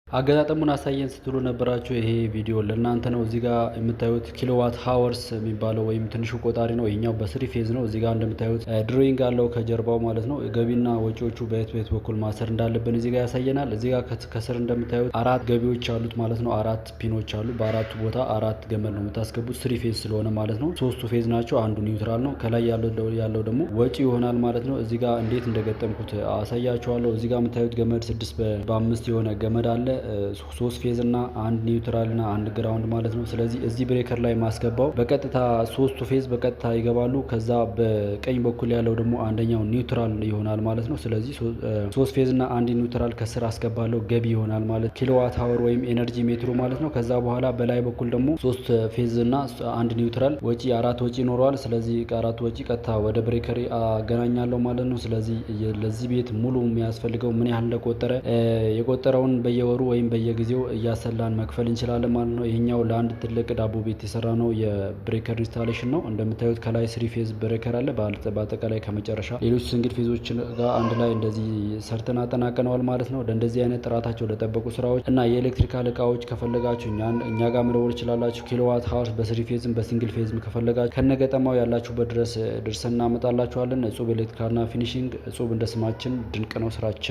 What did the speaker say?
አገጣጠሙን አሳየን ስትሉ ነበራችሁ። ይሄ ቪዲዮ ለእናንተ ነው። እዚህ ጋር የምታዩት ኪሎዋት ሃወርስ የሚባለው ወይም ትንሹ ቆጣሪ ነው። ይሄኛው በስሪ ፌዝ ነው። እዚህ ጋር እንደምታዩት ድሮይንግ አለው ከጀርባው ማለት ነው። ገቢና ወጪዎቹ በየት በኩል ማሰር እንዳለብን እዚህ ጋር ያሳየናል። እዚህ ጋር ከስር እንደምታዩት አራት ገቢዎች አሉት ማለት ነው። አራት ፒኖች አሉ። በአራቱ ቦታ አራት ገመድ ነው የምታስገቡት ስሪ ፌዝ ስለሆነ ማለት ነው። ሶስቱ ፌዝ ናቸው፣ አንዱ ኒውትራል ነው። ከላይ ያለው ደግሞ ወጪ ይሆናል ማለት ነው። እዚህ ጋር እንዴት እንደገጠምኩት አሳያችኋለሁ። እዚህ ጋር የምታዩት ገመድ 6 በ5 የሆነ ገመድ አለ። 3 ፌዝ እና አንድ ኒውትራል እና አንድ ግራውንድ ማለት ነው። ስለዚህ እዚህ ብሬከር ላይ ማስገባው በቀጥታ 3ቱ ፌዝ በቀጥታ ይገባሉ። ከዛ በቀኝ በኩል ያለው ደግሞ አንደኛው ኒውትራል ይሆናል ማለት ነው። ስለዚህ 3 ፌዝ እና አንድ ኒውትራል ከስር አስገባለሁ፣ ገቢ ይሆናል ማለት ኪሎዋት ሃወር ወይም ኤነርጂ ሜትሩ ማለት ነው። ከዛ በኋላ በላይ በኩል ደግሞ 3 ፌዝ እና አንድ ኒውትራል ወጪ 4 ወጪ ይኖረዋል። ስለዚህ ከ4 ወጪ ቀጥታ ወደ ብሬከር አገናኛለሁ ማለት ነው። ስለዚህ ለዚህ ቤት ሙሉ የሚያስፈልገው ምን ያህል እንደቆጠረ የቆጠረውን በየወሩ ወይም በየጊዜው እያሰላን መክፈል እንችላለን ማለት ነው። ይሄኛው ለአንድ ትልቅ ዳቦ ቤት የሰራ ነው የብሬከር ኢንስታሌሽን ነው። እንደምታዩት ከላይ ስሪ ፌዝ ብሬከር አለ። በአጠቃላይ ከመጨረሻ ሌሎች ሲንግል ፌዞች ጋር አንድ ላይ እንደዚህ ሰርተን አጠናቀነዋል ማለት ነው። ለእንደዚህ አይነት ጥራታቸው ለጠበቁ ስራዎች እና የኤሌክትሪካል እቃዎች ከፈለጋችሁ እኛ ጋር መደወል ይችላላችሁ። ኪሎዋት ሃወር በስሪ ፌዝም በሲንግል ፌዝም ከፈለጋችሁ ከነገጠማው ያላችሁበት ድረስ ድርሰን እናመጣላችኋለን። እጹብ ኤሌክትሪካልና ፊኒሽንግ። እጹብ እንደ ስማችን ድንቅ ነው ስራችን።